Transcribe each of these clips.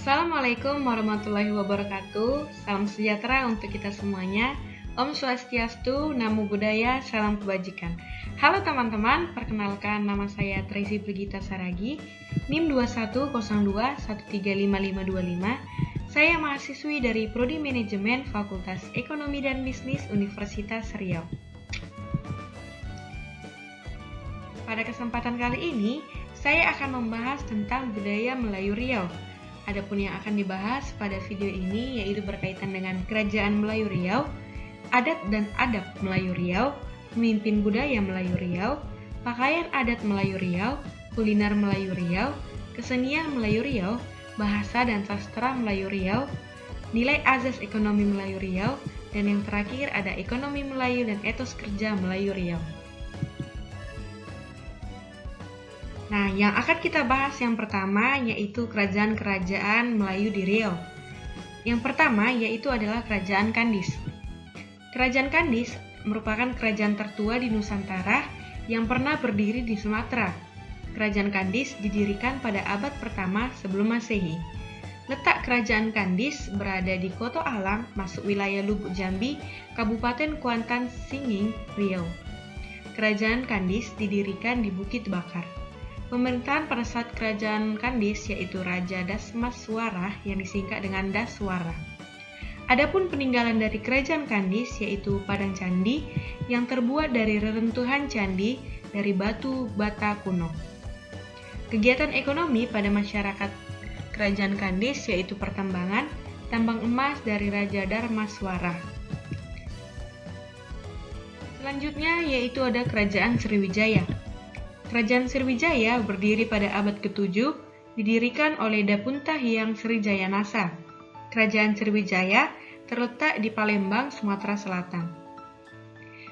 Assalamualaikum warahmatullahi wabarakatuh. Salam sejahtera untuk kita semuanya. Om Swastiastu, Namo Buddhaya, salam kebajikan. Halo teman-teman, perkenalkan nama saya Tracy Brigita Saragi, NIM 2102135525. Saya mahasiswi dari Prodi Manajemen Fakultas Ekonomi dan Bisnis Universitas Riau. Pada kesempatan kali ini, saya akan membahas tentang budaya Melayu Riau. Adapun yang akan dibahas pada video ini yaitu berkaitan dengan Kerajaan Melayu Riau, adat dan adab Melayu Riau, pemimpin budaya Melayu Riau, pakaian adat Melayu Riau, kuliner Melayu Riau, kesenian Melayu Riau, bahasa dan sastra Melayu Riau, nilai azas ekonomi Melayu Riau, dan yang terakhir ada ekonomi Melayu dan etos kerja Melayu Riau. Nah, yang akan kita bahas yang pertama yaitu kerajaan-kerajaan Melayu di Riau. Yang pertama yaitu adalah Kerajaan Kandis. Kerajaan Kandis merupakan kerajaan tertua di Nusantara yang pernah berdiri di Sumatera. Kerajaan Kandis didirikan pada abad pertama sebelum Masehi. Letak Kerajaan Kandis berada di Koto Alang, masuk wilayah Lubuk Jambi, Kabupaten Kuantan Singing, Riau. Kerajaan Kandis didirikan di Bukit Bakar. Pemerintahan pada saat Kerajaan Kandis yaitu Raja Dasmaswara yang disingkat dengan Daswara. Adapun peninggalan dari Kerajaan Kandis yaitu Padang Candi yang terbuat dari reruntuhan candi dari batu bata kuno. Kegiatan ekonomi pada masyarakat Kerajaan Kandis yaitu pertambangan, tambang emas dari Raja Darmaswara. Selanjutnya yaitu ada Kerajaan Sriwijaya. Kerajaan Sriwijaya berdiri pada abad ke-7, didirikan oleh Dapunta Hyang Srijayanasa. Kerajaan Sriwijaya terletak di Palembang, Sumatera Selatan.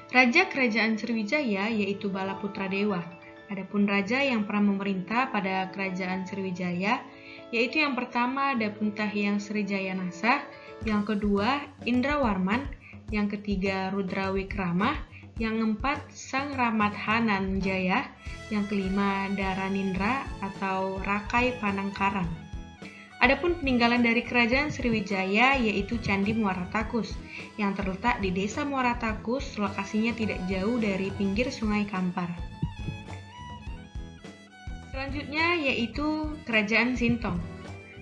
Raja Kerajaan Sriwijaya yaitu Balaputra Dewa. Adapun raja yang pernah memerintah pada Kerajaan Sriwijaya yaitu yang pertama Dapunta Hyang Srijayanasa, yang kedua Indrawarman, yang ketiga Rudrawikramah, yang keempat Sang Ramadhanan Jaya, yang kelima Daranindra atau Rakai Panangkaran. Adapun peninggalan dari Kerajaan Sriwijaya yaitu Candi Muara Takus yang terletak di Desa Muara Takus, lokasinya tidak jauh dari pinggir Sungai Kampar. Selanjutnya yaitu Kerajaan Sintong.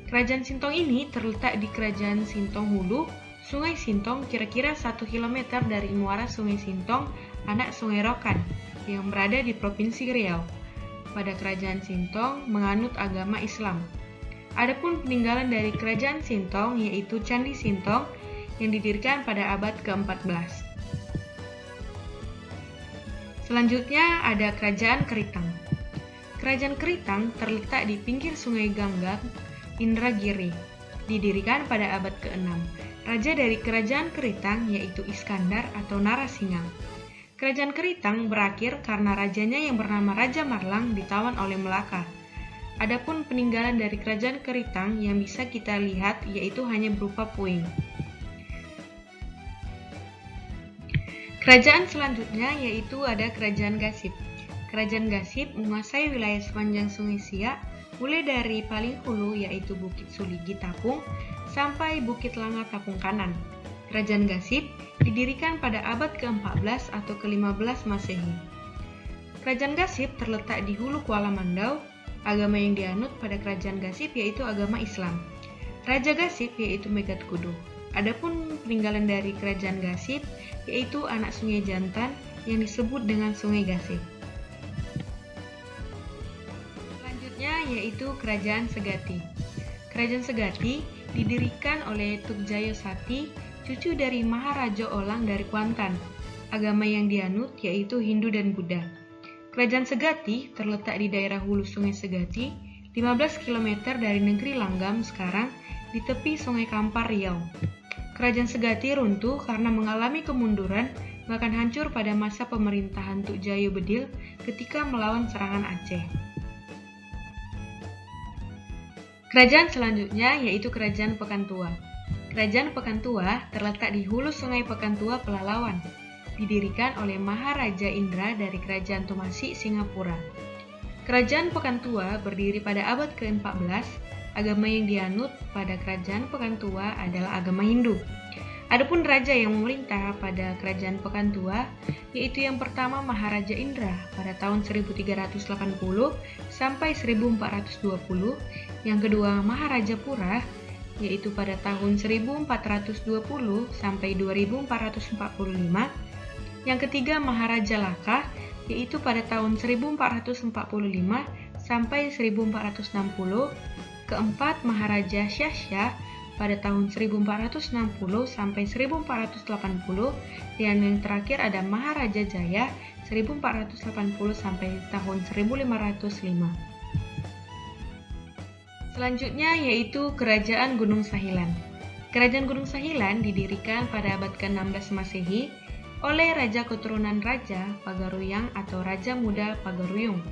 Kerajaan Sintong ini terletak di Kerajaan Sintong Hulu, Sungai Sintong kira-kira 1 km dari muara Sungai Sintong, anak Sungai Rokan, yang berada di Provinsi Riau. Pada Kerajaan Sintong menganut agama Islam. Adapun peninggalan dari Kerajaan Sintong yaitu Candi Sintong yang didirikan pada abad ke-14. Selanjutnya ada Kerajaan Keritang. Kerajaan Keritang terletak di pinggir Sungai Ganggang, Indragiri, didirikan pada abad ke-6. Raja dari Kerajaan Keritang yaitu Iskandar atau Narasinga. Kerajaan Keritang berakhir karena rajanya yang bernama Raja Marlang ditawan oleh Melaka. Adapun peninggalan dari Kerajaan Keritang yang bisa kita lihat yaitu hanya berupa puing. Kerajaan selanjutnya yaitu ada Kerajaan Gasib. Kerajaan Gasib menguasai wilayah sepanjang Sungai Siak, mulai dari paling hulu yaitu Bukit Suligi Tapung sampai Bukit Langa Tapung Kanan. Kerajaan Gasib didirikan pada abad ke-14 atau ke-15 Masehi. Kerajaan Gasib terletak di hulu Kuala Mandau. Agama yang dianut pada Kerajaan Gasib yaitu agama Islam. Raja Gasib yaitu Megat Kudu. Adapun peninggalan dari Kerajaan Gasib yaitu anak Sungai Jantan yang disebut dengan Sungai Gasib. Selanjutnya yaitu Kerajaan Segati. Kerajaan Segati didirikan oleh Tukjayo Sati, cucu dari Maharaja Olang dari Kuantan. Agama yang dianut yaitu Hindu dan Buddha. Kerajaan Segati terletak di daerah hulu Sungai Segati, 15 km dari negeri Langgam sekarang, di tepi Sungai Kampar, Riau. Kerajaan Segati runtuh karena mengalami kemunduran, bahkan hancur pada masa pemerintahan Tukjayo Bedil ketika melawan serangan Aceh. Kerajaan selanjutnya yaitu Kerajaan Pekantua. Kerajaan Pekantua terletak di hulu Sungai Pekantua, Pelalawan. Didirikan oleh Maharaja Indra dari Kerajaan Tomasi, Singapura. Kerajaan Pekantua berdiri pada abad ke-14 agama yang dianut pada kerajaan Pekantua adalah agama Hindu. Adapun raja yang memerintah pada kerajaan Pekantua yaitu yang pertama Maharaja Indra pada tahun 1380 sampai 1420, yang kedua Maharaja Pura yaitu pada tahun 1420 sampai 2445, yang ketiga Maharaja Laka yaitu pada tahun 1445 sampai 1460, keempat Maharaja Shasha pada tahun 1460 sampai 1480, dan yang terakhir ada Maharaja Jaya 1480 sampai tahun 1505. Selanjutnya yaitu Kerajaan Gunung Sahilan. Kerajaan Gunung Sahilan didirikan pada abad ke-16 Masehi oleh Raja Keturunan Raja Pagaruyang atau Raja Muda Pagaruyung.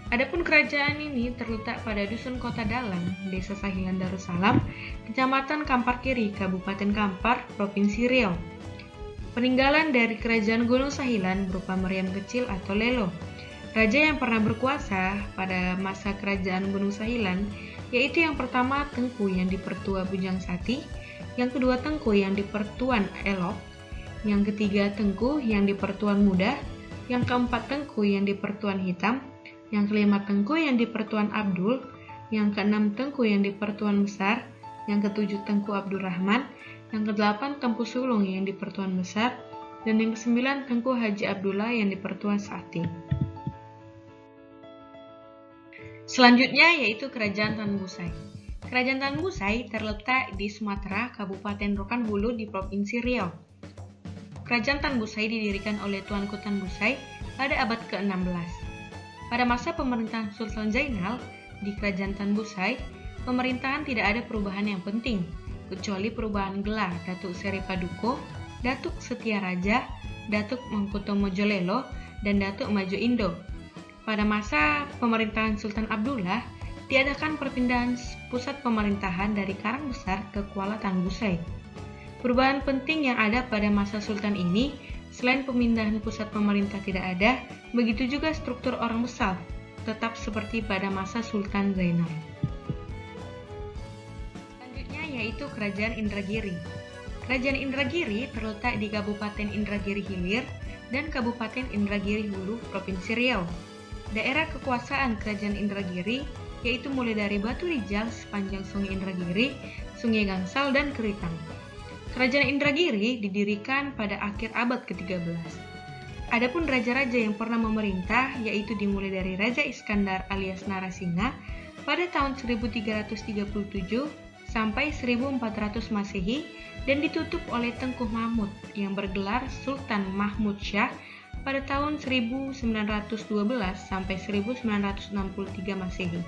Adapun kerajaan ini terletak pada Dusun Kota Dalam, Desa Sahilan Darussalam, Kecamatan Kampar Kiri, Kabupaten Kampar, Provinsi Riau. Peninggalan dari Kerajaan Gunung Sahilan berupa meriam kecil atau lelo. Raja yang pernah berkuasa pada masa Kerajaan Gunung Sahilan yaitu yang pertama Tengku yang di Pertua Bujang Sati, yang kedua Tengku yang di Pertuan Elok, yang ketiga Tengku yang di Pertuan Muda, yang keempat Tengku yang di Pertuan Hitam, yang kelima Tengku yang di Pertuan Abdul, yang keenam Tengku yang di Pertuan Besar, yang ketujuh Tengku Abdurrahman, yang kedelapan Tempu Sulung yang di Pertuan Besar, dan yang kesembilan Tengku Haji Abdullah yang di Pertuan Sati. Selanjutnya yaitu Kerajaan Tanbusai. Kerajaan Tanbusai terletak di Sumatera, Kabupaten Rokan Hulu di Provinsi Riau. Kerajaan Tanbusai didirikan oleh Tuanku Tanbusai pada abad ke-16. Pada masa pemerintahan Sultan Zainal di Kerajaan Tanbusai, pemerintahan tidak ada perubahan yang penting, kecuali perubahan gelar Datuk Seri Paduko, Datuk Setia Raja, Datuk Mangkuto Mojolelo, dan Datuk Maju Indo. Pada masa pemerintahan Sultan Abdullah, diadakan perpindahan pusat pemerintahan dari Karangbesar ke Kuala Tanbusai. Perubahan penting yang ada pada masa Sultan ini, selain pemindahan pusat pemerintah tidak ada, begitu juga struktur orang besar, tetap seperti pada masa Sultan Zainal. Selanjutnya yaitu Kerajaan Indragiri. Kerajaan Indragiri terletak di Kabupaten Indragiri Hilir dan Kabupaten Indragiri Hulu, Provinsi Riau. Daerah kekuasaan Kerajaan Indragiri yaitu mulai dari Batu Rijal sepanjang Sungai Indragiri, Sungai Gangsal, dan Keritang. Kerajaan Indragiri didirikan pada akhir abad ke-13. Adapun raja-raja yang pernah memerintah yaitu dimulai dari Raja Iskandar alias Narasingha pada tahun 1337 sampai 1400 Masehi dan ditutup oleh Tengku Mahmud yang bergelar Sultan Mahmud Shah pada tahun 1912 sampai 1963 Masehi.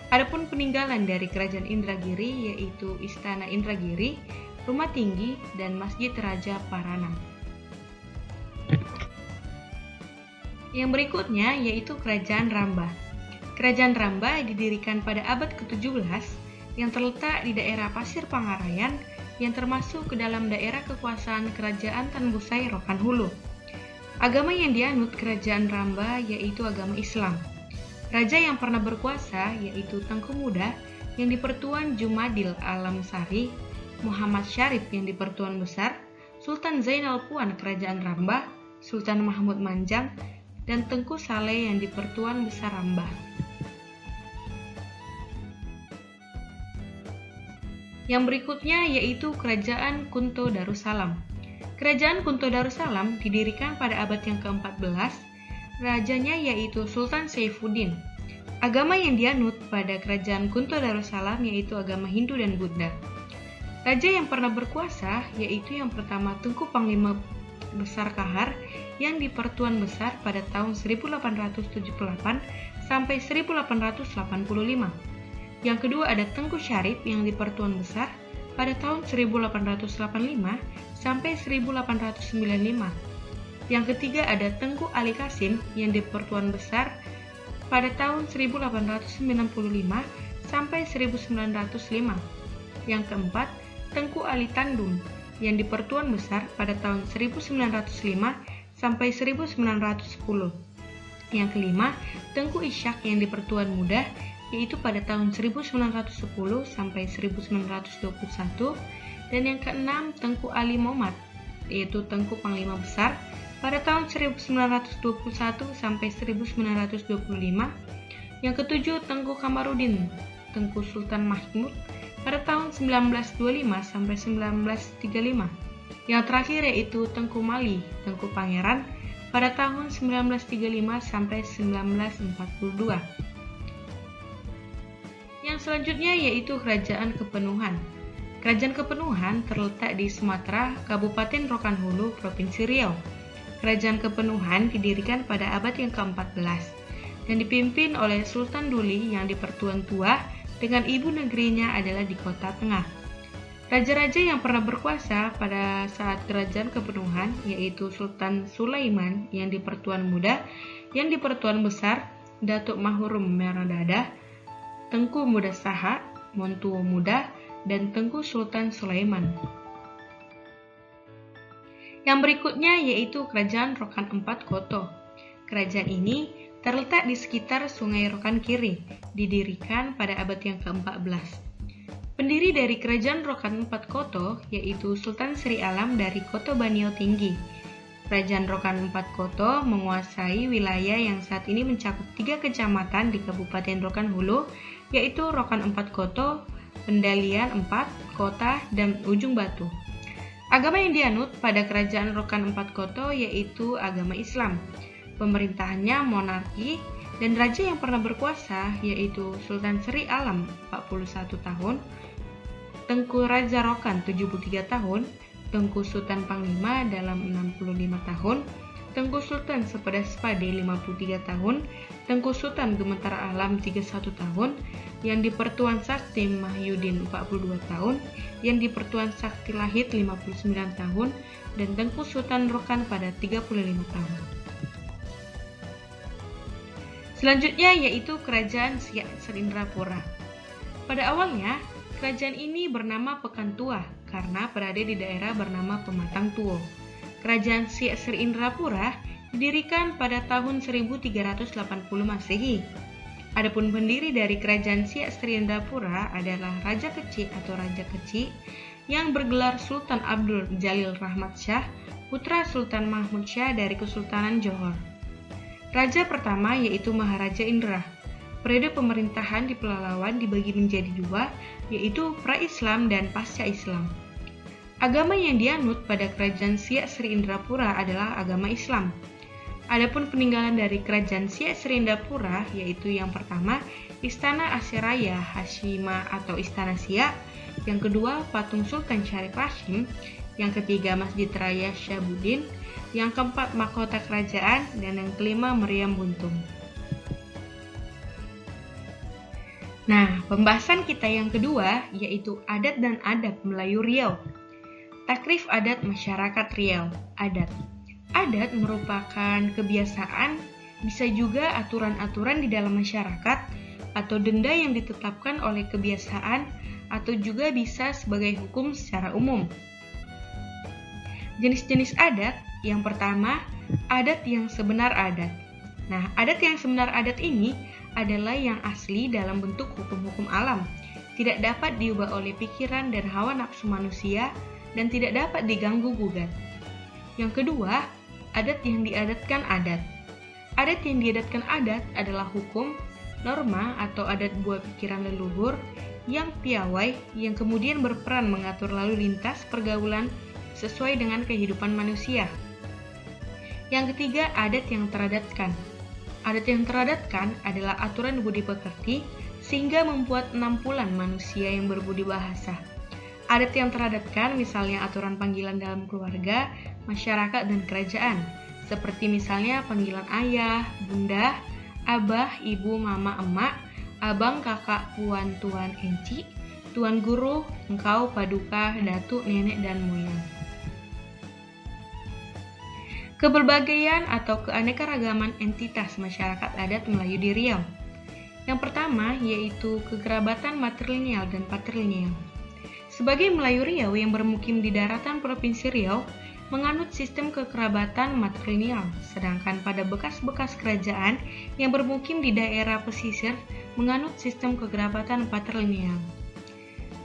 Adapun peninggalan dari Kerajaan Indragiri yaitu Istana Indragiri, Rumah Tinggi, dan Masjid Raja Paranam. Yang berikutnya yaitu Kerajaan Rambah. Kerajaan Rambah didirikan pada abad ke-17 yang terletak di daerah Pasir Pangarayan yang termasuk ke dalam daerah kekuasaan Kerajaan Tanbusai Rokan Hulu. Agama yang dianut Kerajaan Rambah yaitu agama Islam. Raja yang pernah berkuasa yaitu Tengku Muda yang di Pertuan Jumadil Alam Sari, Muhammad Syarif yang di Pertuan Besar, Sultan Zainal Puan Kerajaan Rambah, Sultan Mahmud Manjang, dan Tengku Saleh yang di Pertuan Besar Rambah. Yang berikutnya yaitu Kerajaan Kunto Darussalam. Kerajaan Kunto Darussalam didirikan pada abad yang ke-14, rajanya yaitu Sultan Saifuddin. Agama yang dianut pada Kerajaan Kunto Darussalam yaitu agama Hindu dan Buddha. Raja yang pernah berkuasa yaitu yang pertama Tengku Panglima Besar Kahar yang di Pertuan Besar pada tahun 1878 sampai 1885. Yang kedua ada Tengku Syarif yang di Pertuan Besar pada tahun 1885 sampai 1895. Yang ketiga ada Tengku Ali Kasim yang di Pertuan Besar pada tahun 1895 sampai 1905. Yang keempat, Tengku Ali Tandung yang di Pertuan Besar pada tahun 1905 sampai 1910. Yang kelima, Tengku Ishak yang di Pertuan Muda yaitu pada tahun 1910 sampai 1921, dan yang keenam Tengku Ali Momat, yaitu Tengku Panglima Besar pada tahun 1921 sampai 1925. Yang ketujuh Tengku Kamarudin, Tengku Sultan Mahmud pada tahun 1925 sampai 1935. Yang terakhir yaitu Tengku Mali, Tengku Pangeran pada tahun 1935 sampai 1942. Yang selanjutnya yaitu Kerajaan Kepenuhan. Kerajaan Kepenuhan terletak di Sumatera, Kabupaten Rokan Hulu, Provinsi Riau. Kerajaan Kepenuhan didirikan pada abad yang ke-14 dan dipimpin oleh Sultan Duli yang di Pertuan Tua dengan ibu negerinya adalah di Kota Tengah. Raja-raja yang pernah berkuasa pada saat Kerajaan Kepenuhan yaitu Sultan Sulaiman yang di Pertuan Muda, yang di Pertuan Besar, Datuk Mahurum Meradada, Tengku Muda Saha, Montuo Muda, dan Tengku Sultan Sulaiman. Yang berikutnya yaitu Kerajaan Rokan Empat Koto. Kerajaan ini terletak di sekitar Sungai Rokan Kiri, didirikan pada abad yang ke-14. Pendiri dari Kerajaan Rokan Empat Koto yaitu Sultan Sri Alam dari Koto Banio Tinggi. Kerajaan Rokan Empat Koto menguasai wilayah yang saat ini mencakup 3 kecamatan di Kabupaten Rokan Hulu, yaitu Rokan Empat Koto, Pendalian 4, Kota, dan Ujung Batu. Agama yang dianut pada Kerajaan Rokan Empat Koto yaitu agama Islam. Pemerintahannya monarki dan raja yang pernah berkuasa yaitu Sultan Sri Alam 41 tahun, Tengku Raja Rokan 73 tahun, Tengku Sultan Panglima dalam 65 tahun, Tengku Sultan Sepeda Spade 53 tahun, Tengku Sultan Gemetar Alam 31 tahun, yang di Pertuan Sakti Mahyudin 42 tahun, yang di Pertuan Sakti Lahit 59 tahun, dan Tengku Sultan Rokan pada 35 tahun. Selanjutnya yaitu Kerajaan Siak Serindrapura. Pada awalnya, kerajaan ini bernama Pekan Tua karena berada di daerah bernama Pematang Tuo. Kerajaan Siak Serindrapura didirikan pada tahun 1380 Masehi. Adapun pendiri dari Kerajaan Siak Serindrapura adalah Raja Kecik atau Raja Kecik yang bergelar Sultan Abdul Jalil Rahmat Shah, putra Sultan Mahmud Shah dari Kesultanan Johor. Raja pertama yaitu Maharaja Indra. Periode pemerintahan di Pelalawan dibagi menjadi 2, yaitu pra-Islam dan pasca-Islam. Agama yang dianut pada Kerajaan Siak Serindrapura adalah agama Islam. Adapun peninggalan dari Kerajaan Siak Serindrapura yaitu yang pertama Istana Asyiraya Hashima atau Istana Siak, yang kedua patung Sultan Syarif Hashim, yang ketiga Masjid Raya Syabuddin, yang keempat mahkota kerajaan, dan yang kelima meriam buntung. Nah, pembahasan kita yang kedua yaitu adat dan adab Melayu Riau. Takrif adat masyarakat Riau. Adat. Adat merupakan kebiasaan, bisa juga aturan-aturan di dalam masyarakat atau denda yang ditetapkan oleh kebiasaan, atau juga bisa sebagai hukum secara umum. Jenis-jenis adat, yang pertama, adat yang sebenar adat. Nah, adat yang sebenar adat ini adalah yang asli dalam bentuk hukum-hukum alam, tidak dapat diubah oleh pikiran dan hawa nafsu manusia, dan tidak dapat diganggu-gugat. Yang kedua, adat yang diadatkan adat. Adat yang diadatkan adat adalah hukum, norma, atau adat buah pikiran leluhur yang piawai, yang kemudian berperan mengatur lalu lintas pergaulan sesuai dengan kehidupan manusia. Yang ketiga, adat yang teradatkan. Adat yang teradatkan adalah aturan budi pekerti sehingga membuat penampulan manusia yang berbudi bahasa. Adat yang teradatkan misalnya aturan panggilan dalam keluarga, masyarakat, dan kerajaan, seperti misalnya panggilan ayah, bunda, abah, ibu, mama, emak, abang, kakak, puan, tuan, enci, tuan guru, engkau, paduka, datuk, nenek, dan moyang. Keberbagian atau keanekaragaman entitas masyarakat adat Melayu di Riau. Yang pertama yaitu kekerabatan matrilineal dan patrilineal. Sebagai Melayu Riau yang bermukim di daratan Provinsi Riau, menganut sistem kekerabatan matrilineal, sedangkan pada bekas-bekas kerajaan yang bermukim di daerah pesisir menganut sistem kekerabatan patrilineal.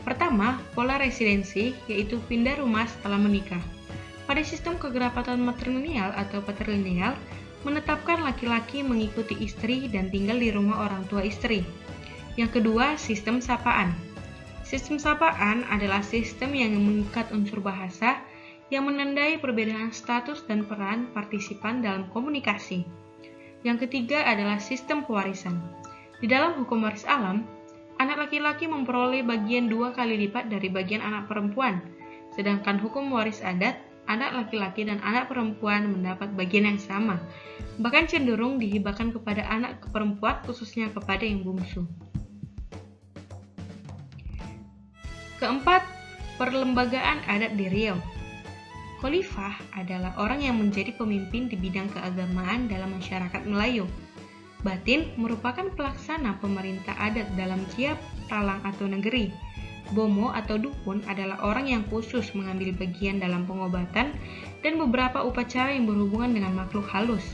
Pertama, pola residensi, yaitu pindah rumah setelah menikah. Pada sistem kekerabatan matrilineal atau patrilineal, menetapkan laki-laki mengikuti istri dan tinggal di rumah orang tua istri. Yang kedua, sistem sapaan. Sistem sapaan adalah sistem yang mengikat unsur bahasa yang menandai perbedaan status dan peran partisipan dalam komunikasi. Yang ketiga adalah sistem pewarisan. Di dalam hukum waris alam, anak laki-laki memperoleh bagian 2 kali lipat dari bagian anak perempuan, sedangkan hukum waris adat, anak laki-laki dan anak perempuan mendapat bagian yang sama, bahkan cenderung dihibahkan kepada anak perempuan khususnya kepada yang bungsu. Keempat, perlembagaan adat di Riau. Khalifah adalah orang yang menjadi pemimpin di bidang keagamaan dalam masyarakat Melayu. Batin merupakan pelaksana pemerintah adat dalam tiap talang atau negeri. Bomo atau dukun adalah orang yang khusus mengambil bagian dalam pengobatan dan beberapa upacara yang berhubungan dengan makhluk halus.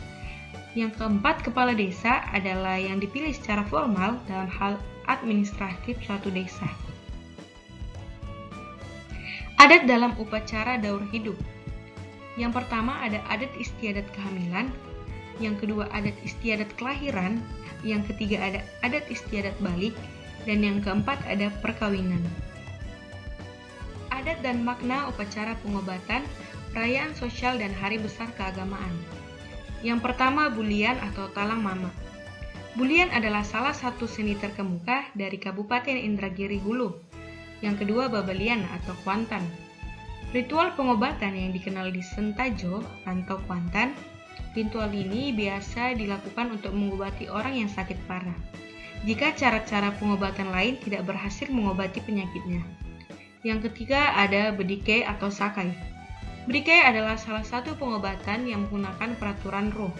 Yang keempat, kepala desa adalah yang dipilih secara formal dalam hal administratif suatu desa. Adat dalam upacara daur hidup. Yang pertama ada adat istiadat kehamilan, yang kedua adat istiadat kelahiran, yang ketiga ada adat istiadat balik, dan yang keempat ada perkawinan. Adat dan makna upacara pengobatan, perayaan sosial dan hari besar keagamaan. Yang pertama bulian atau talang mama. Bulian adalah salah satu seni terkemuka dari Kabupaten Indragiri Hulu. Yang kedua babalian atau kuantan. Ritual pengobatan yang dikenal di Sentajo atau kuantan. Ritual ini biasa dilakukan untuk mengobati orang yang sakit parah, jika cara-cara pengobatan lain tidak berhasil mengobati penyakitnya. Yang ketiga ada bedike atau sakai. Bedike adalah salah satu pengobatan yang menggunakan peraturan roh,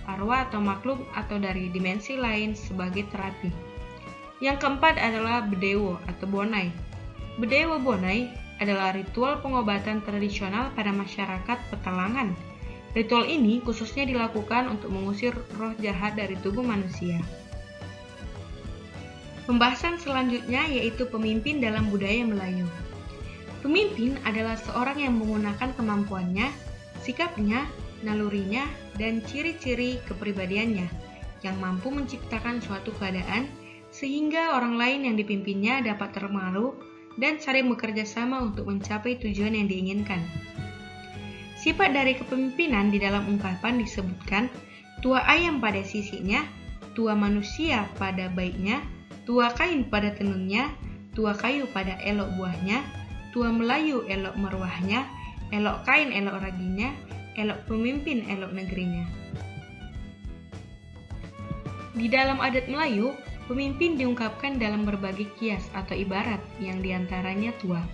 arwah atau makhluk atau dari dimensi lain sebagai terapi. Yang keempat adalah bedewo atau bonai. Bedewo bonai adalah ritual pengobatan tradisional pada masyarakat Petalangan. Ritual ini khususnya dilakukan untuk mengusir roh jahat dari tubuh manusia. Pembahasan selanjutnya yaitu pemimpin dalam budaya Melayu. Pemimpin adalah seorang yang menggunakan kemampuannya, sikapnya, nalurinya, dan ciri-ciri kepribadiannya yang mampu menciptakan suatu keadaan sehingga orang lain yang dipimpinnya dapat terpengaruh dan saling bekerja sama untuk mencapai tujuan yang diinginkan. Sifat dari kepemimpinan di dalam ungkapan disebutkan tua ayam pada sisinya, tua manusia pada baiknya, tua kain pada tenunnya, tua kayu pada elok buahnya, tua Melayu elok meruahnya, elok kain elok raginya, elok pemimpin elok negerinya. Di dalam adat Melayu, pemimpin diungkapkan dalam berbagai kias atau ibarat yang diantaranya tua.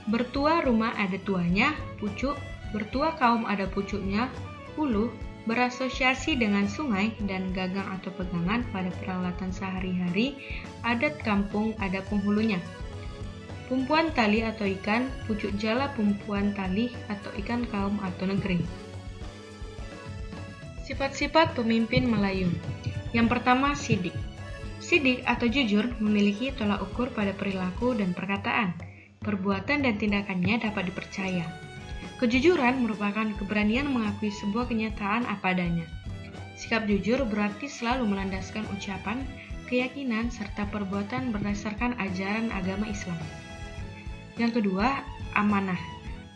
Bertua rumah ada tuanya, pucuk, bertua kaum ada pucuknya, hulu, berasosiasi dengan sungai dan gagang atau pegangan pada peralatan sehari-hari, adat kampung ada penghulunya. Pumpuan tali atau ikan, pucuk jala pumpuan tali atau ikan kaum atau negeri. Sifat-sifat pemimpin Melayu. Yang pertama, sidik. Sidik atau jujur memiliki tolak ukur pada perilaku dan perkataan. Perbuatan dan tindakannya dapat dipercaya. Kejujuran merupakan keberanian mengakui sebuah kenyataan apa adanya. Sikap jujur berarti selalu melandaskan ucapan, keyakinan, serta perbuatan berdasarkan ajaran agama Islam. Yang kedua, amanah.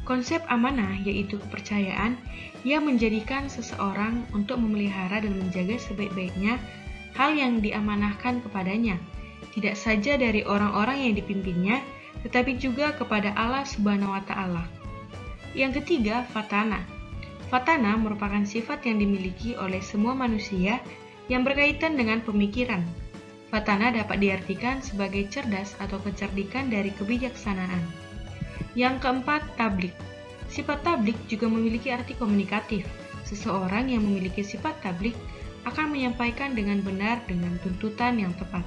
Konsep amanah yaitu kepercayaan yang menjadikan seseorang untuk memelihara dan menjaga sebaik-baiknya hal yang diamanahkan kepadanya, tidak saja dari orang-orang yang dipimpinnya, tetapi juga kepada Allah Subhanahu wa Ta'ala. Yang ketiga, fatana. Fatana merupakan sifat yang dimiliki oleh semua manusia yang berkaitan dengan pemikiran. Fatana dapat diartikan sebagai cerdas atau kecerdikan dari kebijaksanaan. Yang keempat, tablik. Sifat tablik juga memiliki arti komunikatif. Seseorang yang memiliki sifat tablik akan menyampaikan dengan benar dengan tuntutan yang tepat.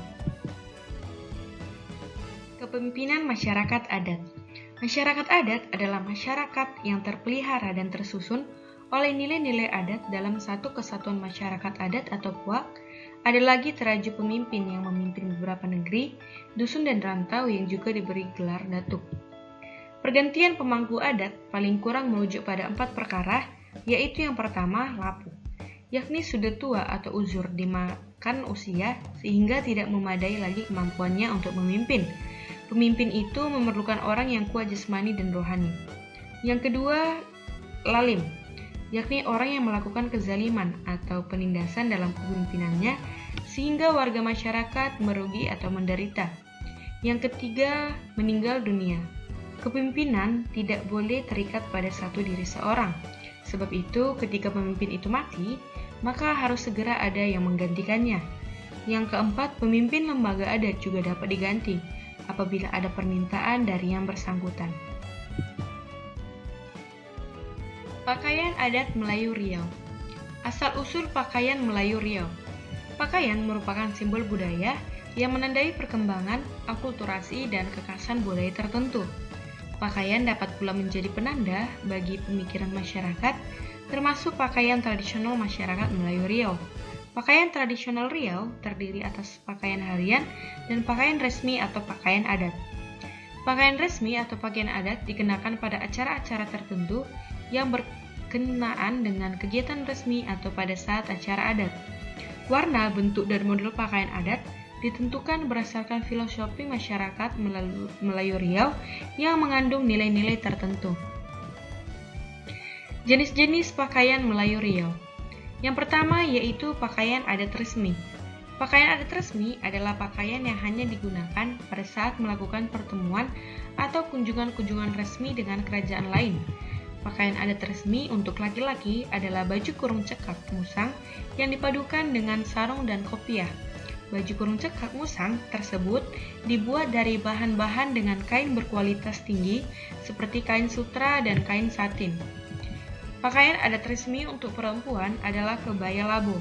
Kepemimpinan masyarakat adat. Masyarakat adat adalah masyarakat yang terpelihara dan tersusun oleh nilai-nilai adat dalam satu kesatuan masyarakat adat atau puak. Ada lagi teraju pemimpin yang memimpin beberapa negeri, dusun dan rantau yang juga diberi gelar datuk. Pergantian pemangku adat paling kurang merujuk pada 4 perkara, yaitu yang pertama, lapu, yakni sudah tua atau uzur dimakan usia sehingga tidak memadai lagi kemampuannya untuk memimpin. Pemimpin itu memerlukan orang yang kuat jasmani dan rohani. Yang kedua, lalim, yakni orang yang melakukan kezaliman atau penindasan dalam kepemimpinannya sehingga warga masyarakat merugi atau menderita. Yang ketiga, meninggal dunia. Kepemimpinan tidak boleh terikat pada satu diri seorang. Sebab itu, ketika pemimpin itu mati, maka harus segera ada yang menggantikannya. Yang keempat, pemimpin lembaga adat juga dapat diganti apabila ada permintaan dari yang bersangkutan. Pakaian adat Melayu Riau. Asal-usul pakaian Melayu Riau. Pakaian merupakan simbol budaya yang menandai perkembangan, akulturasi, dan kekhasan budaya tertentu. Pakaian dapat pula menjadi penanda bagi pemikiran masyarakat, termasuk pakaian tradisional masyarakat Melayu Riau. Pakaian tradisional Riau terdiri atas pakaian harian dan pakaian resmi atau pakaian adat. Pakaian resmi atau pakaian adat dikenakan pada acara-acara tertentu yang berkenaan dengan kegiatan resmi atau pada saat acara adat. Warna, bentuk, dan model pakaian adat ditentukan berdasarkan filosofi masyarakat Melayu Riau yang mengandung nilai-nilai tertentu. Jenis-jenis pakaian Melayu Riau. Yang pertama yaitu pakaian adat resmi. Pakaian adat resmi adalah pakaian yang hanya digunakan pada saat melakukan pertemuan atau kunjungan-kunjungan resmi dengan kerajaan lain. Pakaian adat resmi untuk laki-laki adalah baju kurung cekak musang yang dipadukan dengan sarung dan kopiah. Baju kurung cekak musang tersebut dibuat dari bahan-bahan dengan kain berkualitas tinggi seperti kain sutra dan kain satin. Pakaian adat resmi untuk perempuan adalah kebaya labo.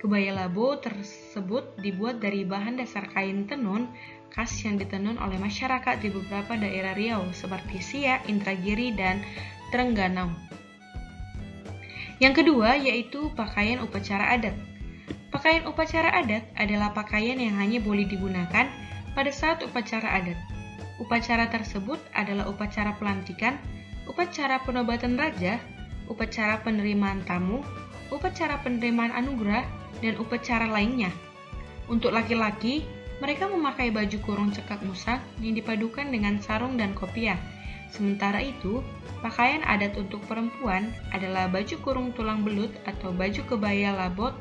Kebaya labo tersebut dibuat dari bahan dasar kain tenun khas yang ditenun oleh masyarakat di beberapa daerah Riau seperti Siak, Indragiri, dan Trengganu. Yang kedua yaitu pakaian upacara adat. Pakaian upacara adat adalah pakaian yang hanya boleh digunakan pada saat upacara adat. Upacara tersebut adalah upacara pelantikan, upacara penobatan raja, upacara penerimaan tamu, upacara penerimaan anugerah, dan upacara lainnya. Untuk laki-laki, mereka memakai baju kurung cekak musang yang dipadukan dengan sarung dan kopiah. Sementara itu, pakaian adat untuk perempuan adalah baju kurung tulang belut atau baju kebaya labot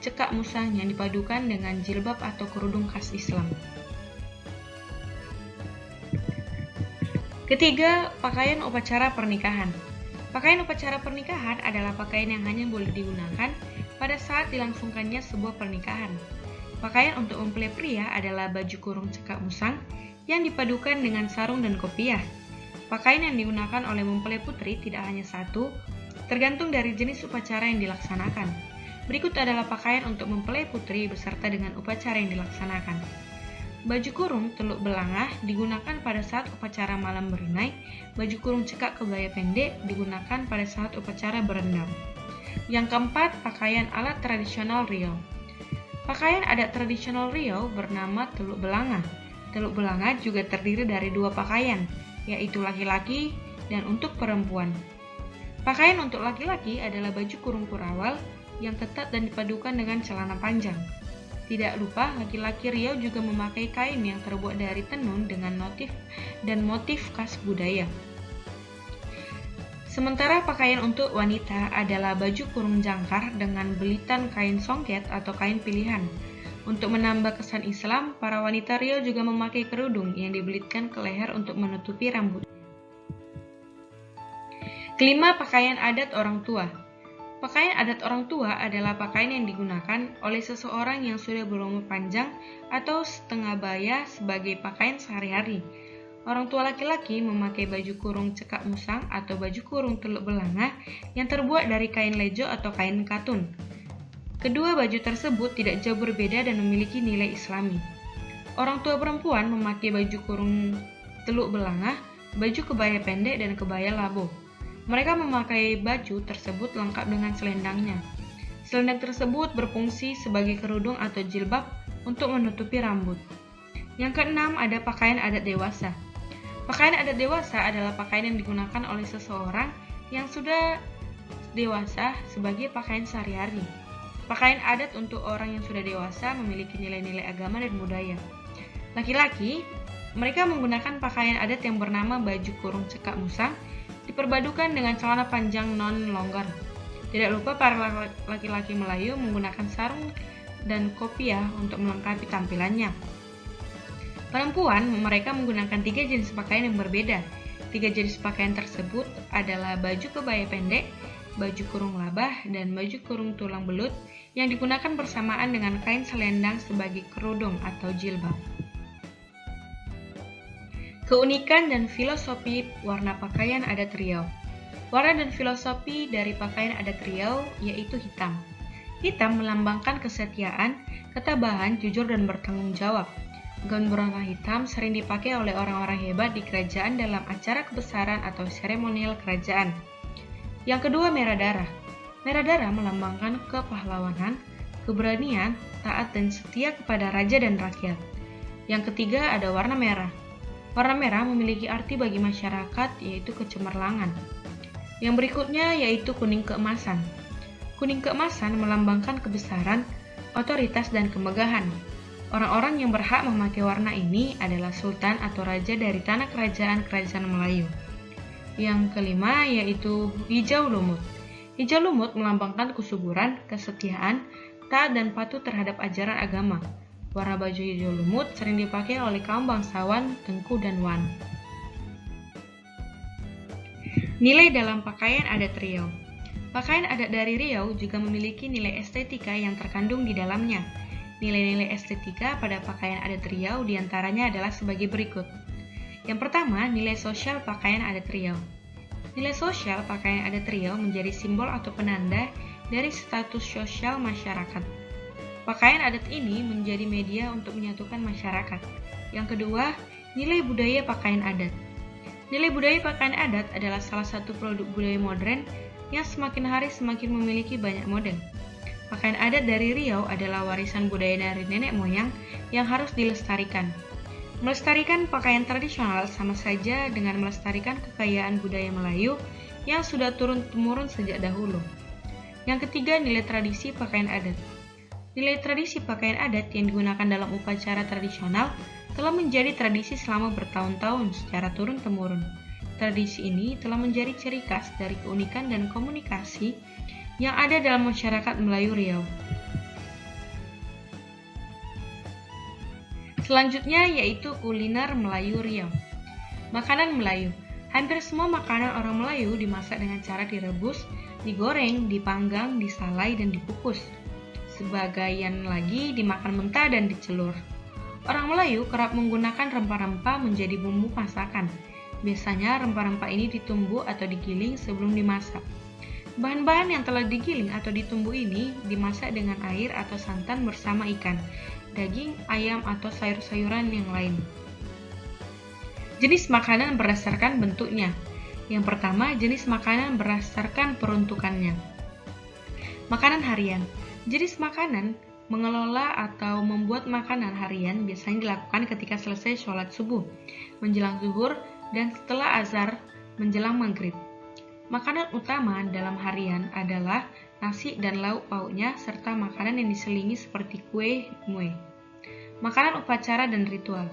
cekak musang yang dipadukan dengan jilbab atau kerudung khas Islam. Ketiga, pakaian upacara pernikahan. Pakaian upacara pernikahan adalah pakaian yang hanya boleh digunakan pada saat dilangsungkannya sebuah pernikahan. Pakaian untuk mempelai pria adalah baju kurung cekak musang yang dipadukan dengan sarung dan kopiah. Pakaian yang digunakan oleh mempelai putri tidak hanya satu, tergantung dari jenis upacara yang dilaksanakan. Berikut adalah pakaian untuk mempelai putri beserta dengan upacara yang dilaksanakan. Baju kurung teluk belangah digunakan pada saat upacara malam berinai. Baju kurung cekak kebaya pendek digunakan pada saat upacara berendam. Yang keempat, pakaian alat tradisional Riau. Pakaian adat tradisional Riau bernama teluk belangah. Teluk belangah juga terdiri dari dua pakaian, yaitu laki-laki dan untuk perempuan. Pakaian untuk laki-laki adalah baju kurung kurawal yang ketat dan dipadukan dengan celana panjang. Tidak lupa, laki-laki Riau juga memakai kain yang terbuat dari tenun dengan motif khas budaya. Sementara pakaian untuk wanita adalah baju kurung jangkar dengan belitan kain songket atau kain pilihan. Untuk menambah kesan Islam, para wanita Riau juga memakai kerudung yang dibelitkan ke leher untuk menutupi rambutnya. Kelima, pakaian adat orang tua. Pakaian adat orang tua adalah pakaian yang digunakan oleh seseorang yang sudah berumur panjang atau setengah baya sebagai pakaian sehari-hari. Orang tua laki-laki memakai baju kurung cekak musang atau baju kurung teluk belangah yang terbuat dari kain lejo atau kain katun. Kedua baju tersebut tidak jauh berbeda dan memiliki nilai Islami. Orang tua perempuan memakai baju kurung teluk belangah baju kebaya pendek, dan kebaya labo. Mereka memakai baju tersebut lengkap dengan selendangnya. Selendang tersebut berfungsi sebagai kerudung atau jilbab untuk menutupi rambut. Yang keenam, ada pakaian adat dewasa. Pakaian adat dewasa adalah pakaian yang digunakan oleh seseorang yang sudah dewasa sebagai pakaian sehari-hari. Pakaian adat untuk orang yang sudah dewasa memiliki nilai-nilai agama dan budaya. Laki-laki, mereka menggunakan pakaian adat yang bernama baju kurung cekak musang, diperbadukan dengan celana panjang non-longgar. Tidak lupa para laki-laki Melayu menggunakan sarung dan kopiah untuk melengkapi tampilannya. Perempuan, mereka menggunakan 3 jenis pakaian yang berbeda. 3 jenis pakaian tersebut adalah baju kebaya pendek, baju kurung labah, dan baju kurung tulang belut yang digunakan bersamaan dengan kain selendang sebagai kerudung atau jilbab. Keunikan dan filosofi warna pakaian adat Riau. Warna dan filosofi dari pakaian adat Riau yaitu hitam. Hitam melambangkan kesetiaan, ketabahan, jujur, dan bertanggung jawab. Gaun berwarna hitam sering dipakai oleh orang-orang hebat di kerajaan dalam acara kebesaran atau seremonial kerajaan. Yang kedua, merah darah. Merah darah melambangkan kepahlawanan, keberanian, taat, dan setia kepada raja dan rakyat. Yang ketiga, ada warna merah. Warna merah memiliki arti bagi masyarakat, yaitu kecemerlangan. Yang berikutnya yaitu kuning keemasan. Kuning keemasan melambangkan kebesaran, otoritas, dan kemegahan. Orang-orang yang berhak memakai warna ini adalah sultan atau raja dari tanah kerajaan-kerajaan Melayu. Yang kelima yaitu hijau lumut. Hijau lumut melambangkan kesuburan, kesetiaan, taat, dan patuh terhadap ajaran agama. Warna baju hijau lumut sering dipakai oleh kaum bangsawan, Tengku, dan Wan. Nilai dalam pakaian adat Riau. Pakaian adat dari Riau juga memiliki nilai estetika yang terkandung di dalamnya. Nilai-nilai estetika pada pakaian adat Riau diantaranya adalah sebagai berikut. Yang pertama, nilai sosial pakaian adat Riau. Nilai sosial pakaian adat Riau menjadi simbol atau penanda dari status sosial masyarakat. Pakaian adat ini menjadi media untuk menyatukan masyarakat. Yang kedua, nilai budaya pakaian adat. Nilai budaya pakaian adat adalah salah satu produk budaya modern yang semakin hari semakin memiliki banyak model. Pakaian adat dari Riau adalah warisan budaya dari nenek moyang yang harus dilestarikan. Melestarikan pakaian tradisional sama saja dengan melestarikan kekayaan budaya Melayu yang sudah turun-temurun sejak dahulu. Yang ketiga, nilai tradisi pakaian adat. Nilai tradisi pakaian adat yang digunakan dalam upacara tradisional telah menjadi tradisi selama bertahun-tahun secara turun-temurun. Tradisi ini telah menjadi ciri khas dari keunikan dan komunikasi yang ada dalam masyarakat Melayu Riau. Selanjutnya yaitu kuliner Melayu Riau. Makanan Melayu. Hampir semua makanan orang Melayu dimasak dengan cara direbus, digoreng, dipanggang, disalai, dan dikukus. Sebagian lagi dimakan mentah dan dicelur. Orang Melayu kerap menggunakan rempah-rempah menjadi bumbu masakan. Biasanya rempah-rempah ini ditumbuk atau digiling sebelum dimasak. Bahan-bahan yang telah digiling atau ditumbuk ini dimasak dengan air atau santan bersama ikan, daging, ayam, atau sayur-sayuran yang lain. Jenis makanan berdasarkan bentuknya. Yang pertama, jenis makanan berdasarkan peruntukannya. Makanan harian. Jenis makanan mengelola atau membuat makanan harian biasanya dilakukan ketika selesai sholat subuh, menjelang zuhur, dan setelah azhar menjelang maghrib. Makanan utama dalam harian adalah nasi dan lauk pauknya serta makanan yang diselingi seperti kue, mue. Makanan upacara dan ritual.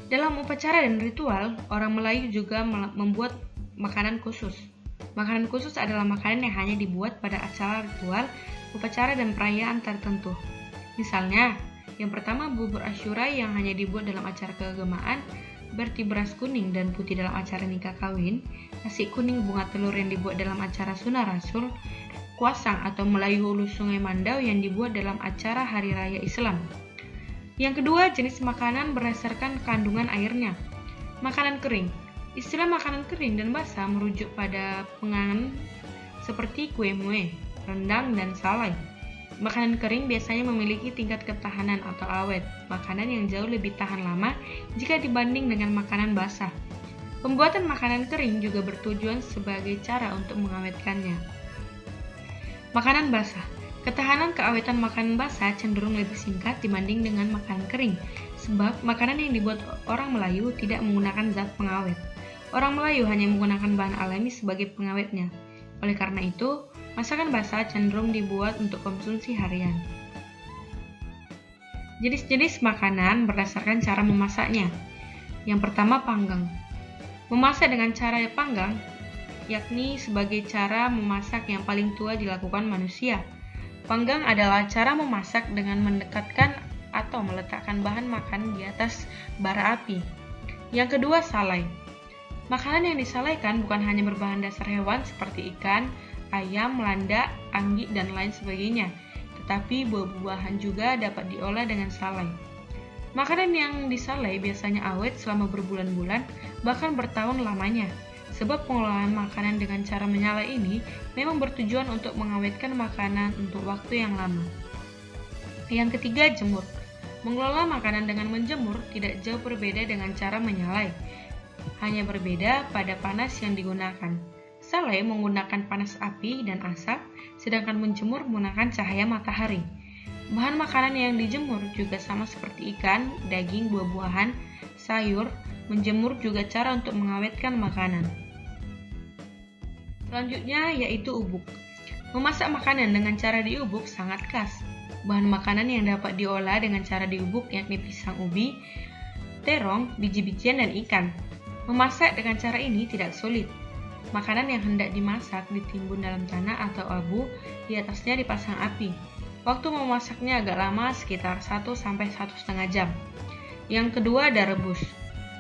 Dalam upacara dan ritual, orang Melayu juga membuat makanan khusus. Makanan khusus adalah makanan yang hanya dibuat pada acara ritual, upacara, dan perayaan tertentu. Misalnya, yang pertama bubur asyura yang hanya dibuat dalam acara keagamaan, berarti beras kuning dan putih dalam acara nikah kawin, nasi kuning bunga telur yang dibuat dalam acara sunah rasul, kuasang atau Melayu Hulu Sungai Mandau yang dibuat dalam acara hari raya Islam. Yang kedua, jenis makanan berdasarkan kandungan airnya. Makanan kering. Istilah makanan kering dan basah merujuk pada penganan seperti kue mue, rendang, dan salai. Makanan kering biasanya memiliki tingkat ketahanan atau awet, makanan yang jauh lebih tahan lama jika dibanding dengan makanan basah. Pembuatan makanan kering juga bertujuan sebagai cara untuk mengawetkannya. Makanan basah. Ketahanan keawetan makanan basah cenderung lebih singkat dibanding dengan makanan kering, sebab makanan yang dibuat orang Melayu tidak menggunakan zat pengawet. Orang Melayu hanya menggunakan bahan alami sebagai pengawetnya. Oleh karena itu, masakan basah cenderung dibuat untuk konsumsi harian. Jenis-jenis makanan berdasarkan cara memasaknya. Yang pertama, panggang. Memasak dengan cara panggang, yakni sebagai cara memasak yang paling tua dilakukan manusia. Panggang adalah cara memasak dengan mendekatkan atau meletakkan bahan makan di atas bara api. Yang kedua, salai. Makanan yang disalaikan bukan hanya berbahan dasar hewan seperti ikan, ayam, lada, anggi, dan lain sebagainya, tetapi buah-buahan juga dapat diolah dengan salai. Makanan yang disalai biasanya awet selama berbulan-bulan, bahkan bertahun lamanya. Sebab pengolahan makanan dengan cara menyala ini memang bertujuan untuk mengawetkan makanan untuk waktu yang lama. Yang ketiga, jemur. Mengelola makanan dengan menjemur tidak jauh berbeda dengan cara menyalai. Hanya berbeda pada panas yang digunakan. Salai menggunakan panas api dan asap, sedangkan menjemur menggunakan cahaya matahari. Bahan makanan yang dijemur juga sama seperti ikan, daging, buah-buahan, sayur. Menjemur juga cara untuk mengawetkan makanan. Selanjutnya yaitu ubuk. Memasak makanan dengan cara diubuk sangat khas. Bahan makanan yang dapat diolah dengan cara diubuk yakni pisang ubi, terong, biji-bijian, dan ikan. Memasak dengan cara ini tidak sulit. Makanan yang hendak dimasak ditimbun dalam tanah atau abu, di atasnya dipasang api. Waktu memasaknya agak lama, sekitar 1-1,5 jam. Yang kedua ada rebus.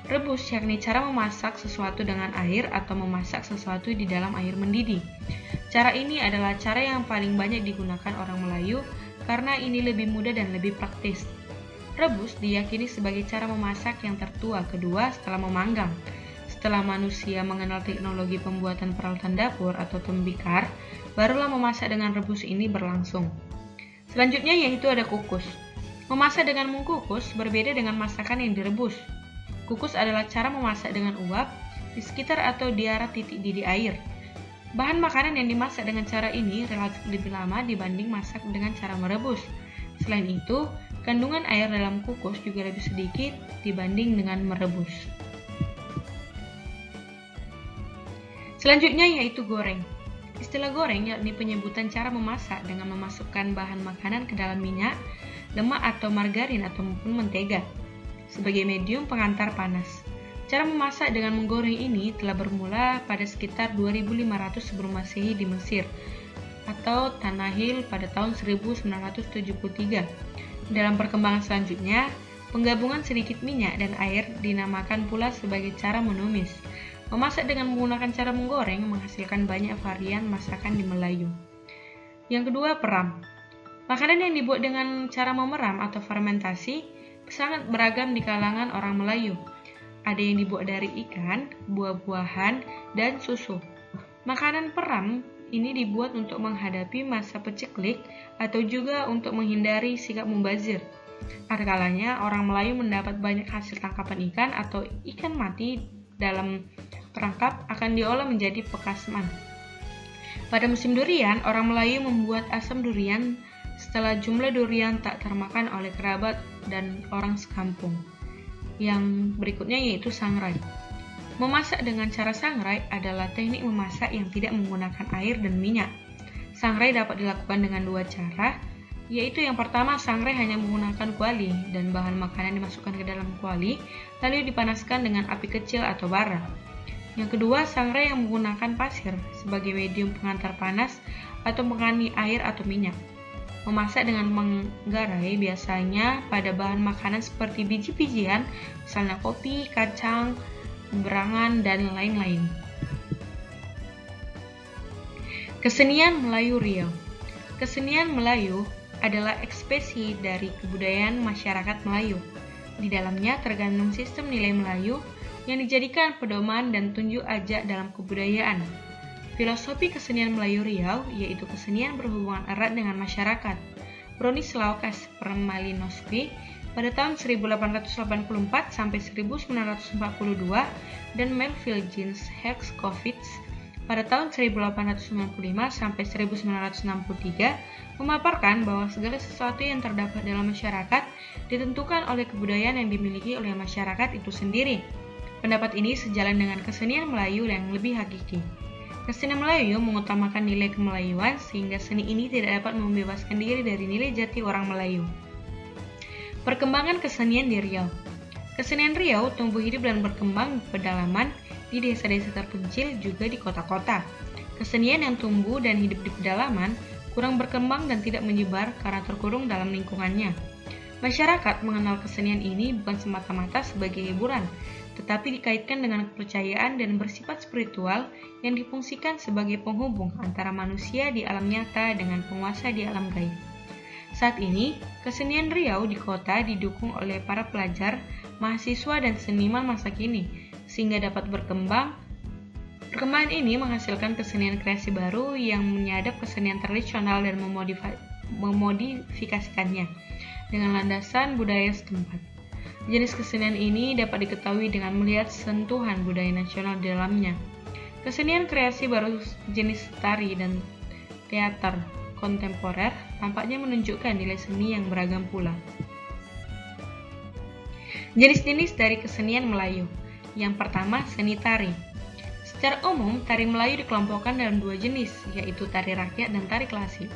Rebus yakni cara memasak sesuatu dengan air atau memasak sesuatu di dalam air mendidih. Cara ini adalah cara yang paling banyak digunakan orang Melayu karena ini lebih mudah dan lebih praktis. Rebus diyakini sebagai cara memasak yang tertua kedua setelah memanggang. Setelah manusia mengenal teknologi pembuatan peralatan dapur atau tembikar, barulah memasak dengan rebus ini berlangsung. Selanjutnya yaitu ada kukus. Memasak dengan mengkukus berbeda dengan masakan yang direbus. Kukus adalah cara memasak dengan uap di sekitar atau di arah titik didih air. Bahan makanan yang dimasak dengan cara ini relatif lebih lama dibanding masak dengan cara merebus. Selain itu, kandungan air dalam kukus juga lebih sedikit dibanding dengan merebus. Selanjutnya yaitu goreng. Istilah goreng yakni penyebutan cara memasak dengan memasukkan bahan makanan ke dalam minyak, lemak atau margarin ataupun mentega sebagai medium pengantar panas. Cara memasak dengan menggoreng ini telah bermula pada sekitar 2500 sebelum Masehi di Mesir atau Tanahil pada tahun 1973. Dalam perkembangan selanjutnya, penggabungan sedikit minyak dan air dinamakan pula sebagai cara menumis. Memasak dengan menggunakan cara menggoreng menghasilkan banyak varian masakan di Melayu. Yang kedua, peram. Makanan yang dibuat dengan cara memeram atau fermentasi sangat beragam di kalangan orang Melayu. Ada yang dibuat dari ikan, buah-buahan, dan susu. Makanan peram ini dibuat untuk menghadapi masa paceklik atau juga untuk menghindari sikap mubazir. Ada kalanya orang Melayu mendapat banyak hasil tangkapan ikan atau ikan mati dalam perangkap akan diolah menjadi pekasman. Pada musim durian, orang Melayu membuat asam durian setelah jumlah durian tak termakan oleh kerabat dan orang sekampung. Yang berikutnya yaitu sangrai. Memasak dengan cara sangrai adalah teknik memasak yang tidak menggunakan air dan minyak. Sangrai dapat dilakukan dengan dua cara, yaitu yang pertama, sangrai hanya menggunakan kuali dan bahan makanan dimasukkan ke dalam kuali lalu dipanaskan dengan api kecil atau bara. Yang kedua, sangrai yang menggunakan pasir sebagai medium pengantar panas atau mengani air atau minyak. Memasak dengan menggarai biasanya pada bahan makanan seperti biji-bijian, misalnya kopi, kacang, berangan, dan lain-lain. Kesenian Melayu Riau. Kesenian Melayu adalah ekspresi dari kebudayaan masyarakat Melayu. Di dalamnya terkandung sistem nilai Melayu yang dijadikan pedoman dan tunjuk ajak dalam kebudayaan. Filosofi kesenian Melayu Riau yaitu kesenian berhubungan erat dengan masyarakat. Bronislaw Malinowski pada tahun 1884 sampai 1942 dan Melville Jeans Herskovits pada tahun 1895 sampai 1963 memaparkan bahwa segala sesuatu yang terdapat dalam masyarakat ditentukan oleh kebudayaan yang dimiliki oleh masyarakat itu sendiri. Pendapat ini sejalan dengan kesenian Melayu yang lebih hakiki. Kesenian Melayu mengutamakan nilai kemelayuan sehingga seni ini tidak dapat membebaskan diri dari nilai jati orang Melayu. Perkembangan kesenian di Riau. Kesenian Riau tumbuh hidup dan berkembang di pedalaman, di desa-desa terpencil, juga di kota-kota. Kesenian yang tumbuh dan hidup di pedalaman kurang berkembang dan tidak menyebar karena terkurung dalam lingkungannya. Masyarakat mengenal kesenian ini bukan semata-mata sebagai hiburan, tetapi dikaitkan dengan kepercayaan dan bersifat spiritual yang difungsikan sebagai penghubung antara manusia di alam nyata dengan penguasa di alam gaib. Saat ini, kesenian Riau di kota didukung oleh para pelajar, mahasiswa, dan seniman masa kini, sehingga dapat berkembang. Perkembangan ini menghasilkan kesenian kreasi baru yang menyadap kesenian tradisional dan memodifikasikannya dengan landasan budaya setempat. Jenis kesenian ini dapat diketahui dengan melihat sentuhan budaya nasional di dalamnya. Kesenian kreasi baru jenis tari dan teater kontemporer tampaknya menunjukkan nilai seni yang beragam pula. Jenis-jenis dari kesenian Melayu. Yang pertama, seni tari. Secara umum, tari Melayu dikelompokkan dalam dua jenis, yaitu tari rakyat dan tari klasik.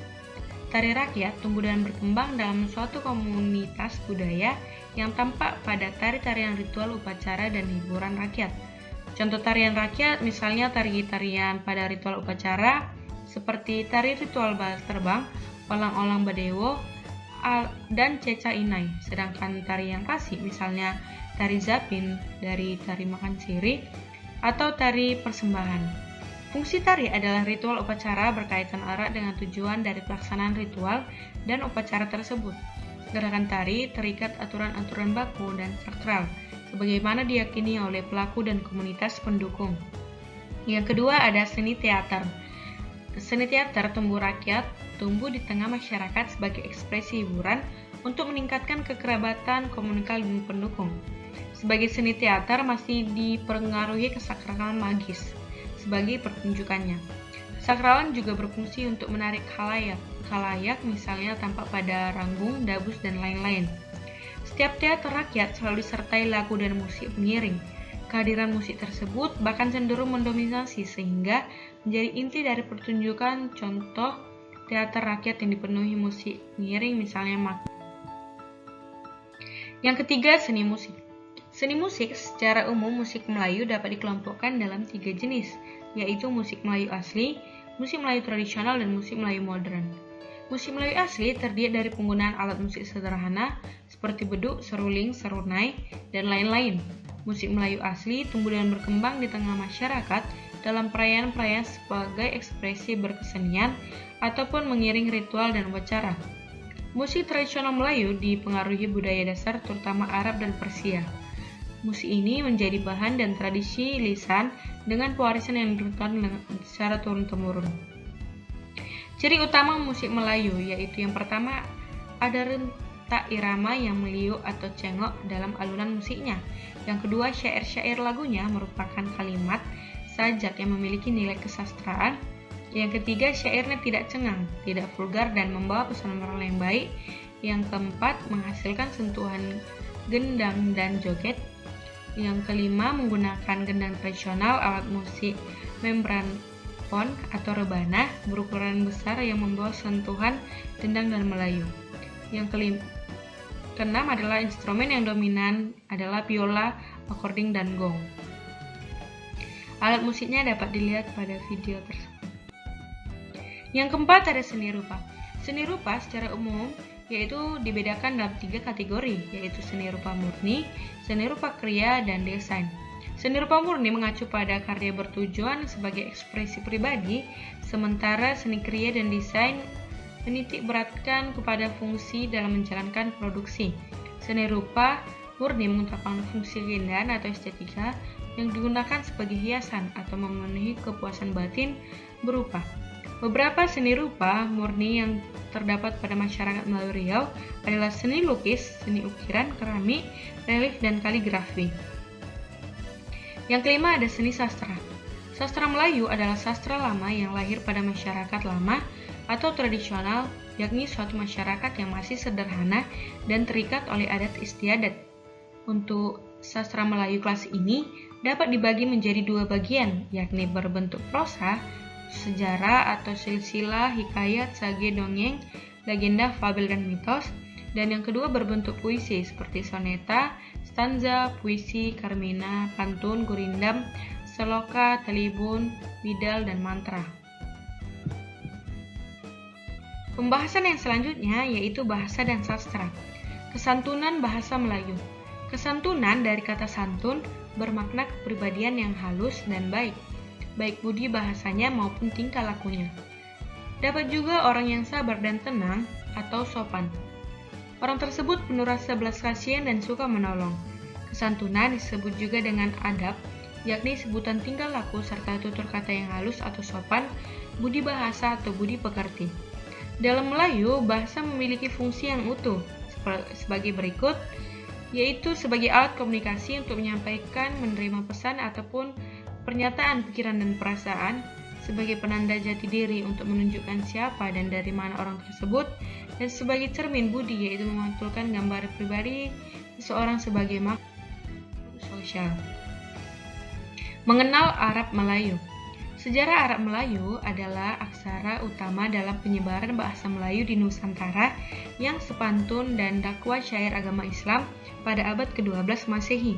Tari rakyat tumbuh dan berkembang dalam suatu komunitas budaya yang tampak pada tari-tarian ritual upacara dan hiburan rakyat. Contoh tarian rakyat misalnya tari-tarian pada ritual upacara seperti tari ritual bal terbang, olang-olang badewo, dan ceca inai. Sedangkan tarian klasik misalnya tari zapin dari tari makan siri atau tari persembahan. Fungsi tari adalah ritual upacara berkaitan erat dengan tujuan dari pelaksanaan ritual dan upacara tersebut. Gerakan tari terikat aturan-aturan baku dan sakral, sebagaimana diyakini oleh pelaku dan komunitas pendukung. Yang kedua ada seni teater. Seni teater tumbuh di tengah masyarakat sebagai ekspresi hiburan untuk meningkatkan kekerabatan komunikal dan pendukung. Sebagai seni teater masih dipengaruhi kesakralan magis sebagai pertunjukannya. Kesakralan juga berfungsi untuk menarik khalayak misalnya tampak pada ranggung, dabus, dan lain-lain. Setiap teater rakyat selalu disertai lagu dan musik pengiring. Kehadiran musik tersebut bahkan cenderung mendominasi sehingga menjadi inti dari pertunjukan. Contoh teater rakyat yang dipenuhi musik pengiring misalnya Yang ketiga, seni musik. Seni musik secara umum musik Melayu dapat dikelompokkan dalam 3 jenis, yaitu musik Melayu asli, musik Melayu tradisional, dan musik Melayu modern. Musik Melayu asli terdiri dari penggunaan alat musik sederhana seperti beduk, seruling, serunai, dan lain-lain. Musik Melayu asli tumbuh dan berkembang di tengah masyarakat dalam perayaan-perayaan sebagai ekspresi berkesenian ataupun mengiring ritual dan upacara. Musik tradisional Melayu dipengaruhi budaya dasar terutama Arab dan Persia. Musik ini menjadi bahan dan tradisi lisan dengan pewarisan yang diturunkan secara turun-temurun. Ciri utama musik Melayu yaitu yang pertama ada rentak irama yang meliuk atau cengok dalam alunan musiknya. Yang kedua, syair-syair lagunya merupakan kalimat sajak yang memiliki nilai kesastraan. Yang ketiga, syairnya tidak cengang, tidak vulgar dan membawa pesan moral yang baik. Yang keempat, menghasilkan sentuhan gendang dan joget. Yang kelima, menggunakan gendang tradisional, alat musik membran pon atau rebana berukuran besar yang membawa sentuhan dendang dan Melayu. Yang keenam adalah instrumen yang dominan adalah biola, akording, dan gong. Alat musiknya dapat dilihat pada video tersebut. Yang keempat ada seni rupa. Seni rupa secara umum yaitu dibedakan dalam 3 kategori, yaitu seni rupa murni, seni rupa kriya, dan desain. Seni rupa murni mengacu pada karya bertujuan sebagai ekspresi pribadi, sementara seni kriya dan desain menitik beratkan kepada fungsi dalam menjalankan produksi. Seni rupa murni mengutamakan fungsi keindahan atau estetika yang digunakan sebagai hiasan atau memenuhi kepuasan batin berupa. Beberapa seni rupa murni yang terdapat pada masyarakat Melayu Riau adalah seni lukis, seni ukiran, keramik, relief, dan kaligrafi. Yang kelima ada seni sastra. Sastra Melayu adalah sastra lama yang lahir pada masyarakat lama atau tradisional, yakni suatu masyarakat yang masih sederhana dan terikat oleh adat istiadat. Untuk sastra Melayu klasik ini dapat dibagi menjadi dua bagian, yakni berbentuk prosa, sejarah atau silsilah, hikayat, sage, dongeng, legenda, fabel, dan mitos, dan yang kedua berbentuk puisi seperti soneta, stanza, puisi, karmina, pantun, gurindam, seloka, talibun, bidal, dan mantra. Pembahasan yang selanjutnya yaitu bahasa dan sastra. Kesantunan bahasa Melayu. Kesantunan dari kata santun bermakna kepribadian yang halus dan baik budi bahasanya maupun tingkah lakunya. Dapat juga orang yang sabar dan tenang atau sopan. Orang tersebut penuh rasa belas kasihan dan suka menolong. Kesantunan disebut juga dengan adab, yakni sebutan tingkah laku serta tutur kata yang halus atau sopan, budi bahasa atau budi pekerti. Dalam Melayu, bahasa memiliki fungsi yang utuh sebagai berikut, yaitu sebagai alat komunikasi untuk menyampaikan, menerima pesan ataupun pernyataan pikiran dan perasaan, sebagai penanda jati diri untuk menunjukkan siapa dan dari mana orang tersebut, dan sebagai cermin budi yaitu memantulkan gambar pribadi seseorang sebagai makhluk sosial. Mengenal Arab Melayu. Sejarah Arab Melayu adalah aksara utama dalam penyebaran bahasa Melayu di Nusantara yang sepantun dan dakwah syair agama Islam pada abad ke-12 Masehi.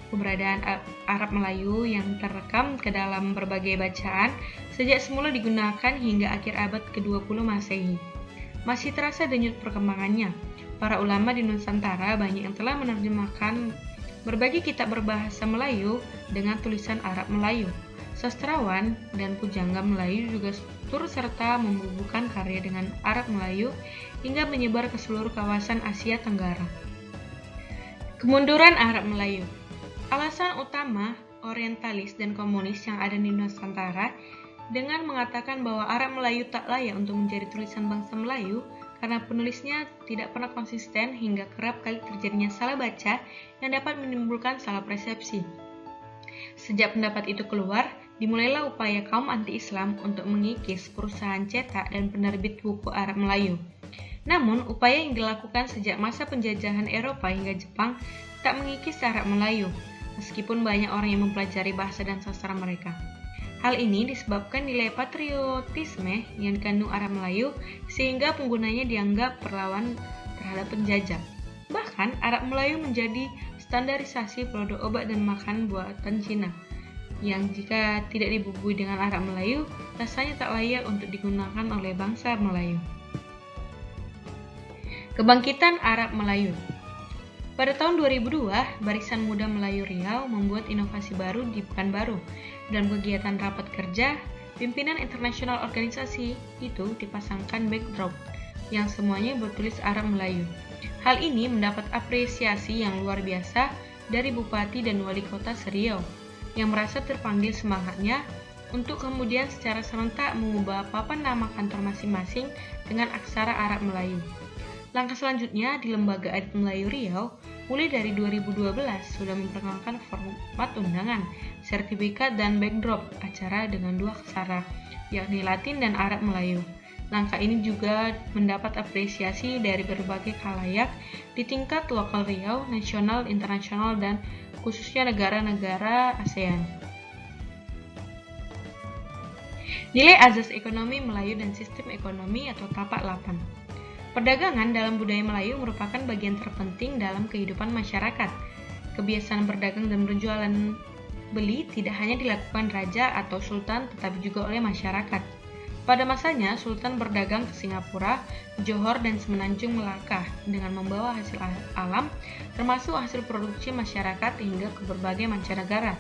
Keberadaan Arab Melayu yang terekam ke dalam berbagai bacaan sejak semula digunakan hingga akhir abad ke-20 Masehi. Masih terasa denyut perkembangannya. Para ulama di Nusantara banyak yang telah menerjemahkan berbagai kitab berbahasa Melayu dengan tulisan Arab Melayu. Sastrawan dan pujangga Melayu juga turut serta membubuhkan karya dengan Arab Melayu hingga menyebar ke seluruh kawasan Asia Tenggara. Kemunduran Arab Melayu. Alasan utama orientalis dan komunis yang ada di Nusantara dengan mengatakan bahwa Arab Melayu tak layak untuk menjadi tulisan bangsa Melayu karena penulisnya tidak pernah konsisten hingga kerap kali terjadinya salah baca yang dapat menimbulkan salah persepsi. Sejak pendapat itu keluar, dimulailah upaya kaum anti-Islam untuk mengikis perusahaan cetak dan penerbit buku Arab Melayu. Namun, upaya yang dilakukan sejak masa penjajahan Eropa hingga Jepang tak mengikis Arab Melayu, meskipun banyak orang yang mempelajari bahasa dan sastra mereka. Hal ini disebabkan nilai patriotisme yang dikandung Arab Melayu sehingga penggunanya dianggap perlawan terhadap penjajah. Bahkan, Arab Melayu menjadi standarisasi produk obat dan makanan buatan Cina, yang jika tidak dibubuhi dengan Arab Melayu, rasanya tak layak untuk digunakan oleh bangsa Melayu. Kebangkitan Arab Melayu. Pada tahun 2002, Barisan Muda Melayu Riau membuat inovasi baru di Pekanbaru, dan kegiatan rapat kerja pimpinan internasional organisasi itu dipasangkan backdrop yang semuanya bertulis Arab Melayu. Hal ini mendapat apresiasi yang luar biasa dari Bupati dan Wali Kota Riau yang merasa terpanggil semangatnya untuk kemudian secara serentak mengubah papan nama kantor masing-masing dengan aksara Arab Melayu. Langkah selanjutnya di Lembaga Adat Melayu Riau, mulai dari 2012 sudah memperkenalkan format undangan, sertifikat, dan backdrop acara dengan dua aksara, yakni Latin dan Arab Melayu. Langkah ini juga mendapat apresiasi dari berbagai khalayak di tingkat lokal Riau, nasional, internasional, dan khususnya negara-negara ASEAN. Nilai azas ekonomi Melayu dan sistem ekonomi atau tapak 8. Perdagangan dalam budaya Melayu merupakan bagian terpenting dalam kehidupan masyarakat. Kebiasaan berdagang dan berjualan beli tidak hanya dilakukan raja atau sultan tetapi juga oleh masyarakat. Pada masanya, sultan berdagang ke Singapura, Johor, dan Semenanjung Melaka dengan membawa hasil alam termasuk hasil produksi masyarakat hingga ke berbagai mancanegara.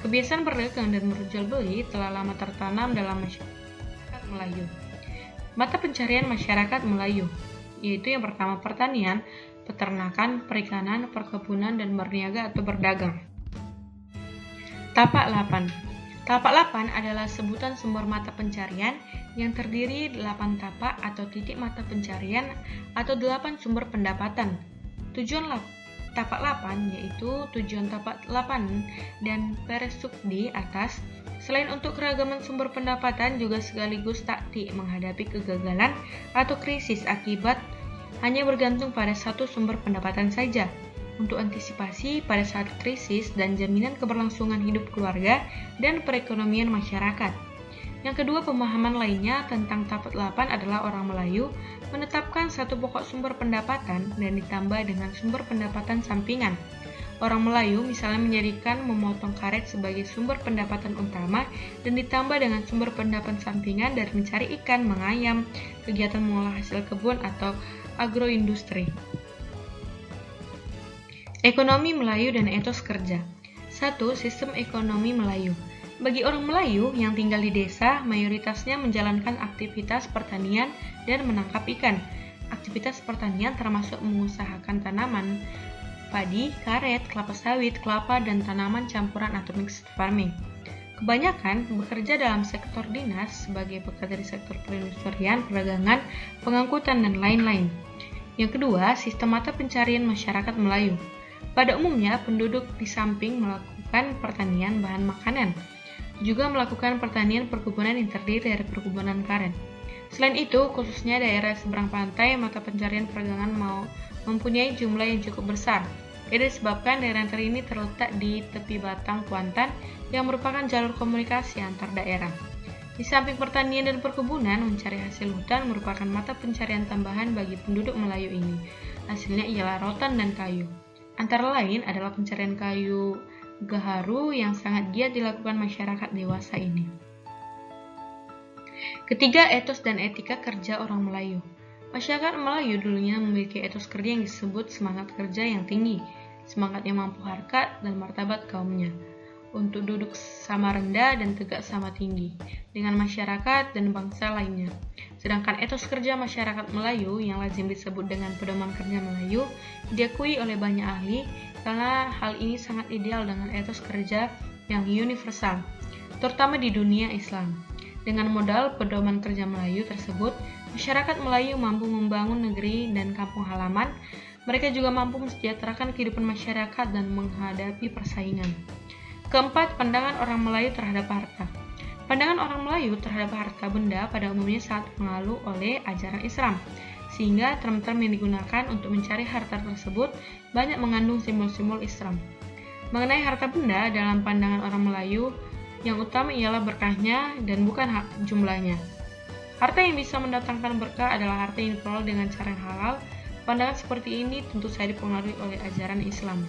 Kebiasaan berdagang dan berjual beli telah lama tertanam dalam masyarakat Melayu. Mata pencarian masyarakat Melayu, yaitu yang pertama pertanian, peternakan, perikanan, perkebunan, dan berniaga atau berdagang. Tapak 8. Tapak 8 adalah sebutan sumber mata pencarian yang terdiri 8 tapak atau titik mata pencarian atau 8 sumber pendapatan. Tujuan tapak 8, yaitu tujuan tapak 8 dan peresuk di atas, selain untuk keragaman sumber pendapatan juga sekaligus taktik menghadapi kegagalan atau krisis akibat hanya bergantung pada satu sumber pendapatan saja, untuk antisipasi pada saat krisis dan jaminan keberlangsungan hidup keluarga dan perekonomian masyarakat. Yang kedua, pemahaman lainnya tentang tapak 8 adalah orang Melayu menetapkan satu pokok sumber pendapatan dan ditambah dengan sumber pendapatan sampingan. Orang Melayu misalnya menjadikan memotong karet sebagai sumber pendapatan utama dan ditambah dengan sumber pendapatan sampingan dari mencari ikan, mengayam, kegiatan mengolah hasil kebun atau agroindustri. Ekonomi Melayu dan etos kerja. 1. Sistem ekonomi Melayu. Bagi orang Melayu yang tinggal di desa, mayoritasnya menjalankan aktivitas pertanian dan menangkap ikan. Aktivitas pertanian termasuk mengusahakan tanaman padi, karet, kelapa sawit, kelapa, dan tanaman campuran atau mixed farming. Kebanyakan bekerja dalam sektor dinas sebagai pekerja di sektor perindustrian, perdagangan, pengangkutan, dan lain-lain. Yang kedua, sistem mata pencarian masyarakat Melayu. Pada umumnya, penduduk di samping melakukan pertanian bahan makanan, juga melakukan pertanian perkebunan yang terdiri dari perkebunan karet. Selain itu, khususnya daerah seberang pantai, mata pencarian perdagangan mempunyai jumlah yang cukup besar. Ini disebabkan daerah ini terletak di tepi Batang Kuantan yang merupakan jalur komunikasi antar daerah. Di samping pertanian dan perkebunan, mencari hasil hutan merupakan mata pencarian tambahan bagi penduduk Melayu ini. Hasilnya ialah rotan dan kayu. Antara lain adalah pencarian kayu gaharu yang sangat giat dilakukan masyarakat dewasa ini. Ketiga, etos dan etika kerja orang Melayu. Masyarakat Melayu dulunya memiliki etos kerja yang disebut semangat kerja yang tinggi, semangat yang mampu harkat dan martabat kaumnya, untuk duduk sama rendah dan tegak sama tinggi dengan masyarakat dan bangsa lainnya. Sedangkan etos kerja masyarakat Melayu yang lazim disebut dengan pedoman kerja Melayu diakui oleh banyak ahli karena hal ini sangat ideal dengan etos kerja yang universal, terutama di dunia Islam. Dengan modal pedoman kerja Melayu tersebut, masyarakat Melayu mampu membangun negeri dan kampung halaman. Mereka juga mampu mensejahterakan kehidupan masyarakat dan menghadapi persaingan. Keempat, pandangan orang Melayu terhadap harta. Pandangan orang Melayu terhadap harta benda pada umumnya sangat pengaruh oleh ajaran Islam, sehingga term-term yang digunakan untuk mencari harta tersebut banyak mengandung simbol-simbol Islam. Mengenai harta benda, dalam pandangan orang Melayu, yang utama ialah berkahnya dan bukan jumlahnya. Harta yang bisa mendatangkan berkah adalah harta yang diperoleh dengan cara yang halal. Pandangan seperti ini tentu saja dipengaruhi oleh ajaran Islam.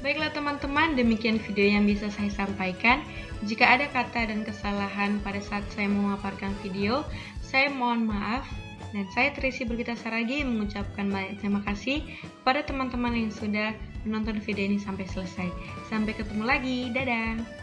Baiklah teman-teman, demikian video yang bisa saya sampaikan. Jika ada kata dan kesalahan pada saat saya memaparkan video, saya mohon maaf. Dan saya Trisi Brigita Saragi mengucapkan banyak terima kasih kepada teman-teman yang sudah menonton video ini sampai selesai. Sampai ketemu lagi, dadah!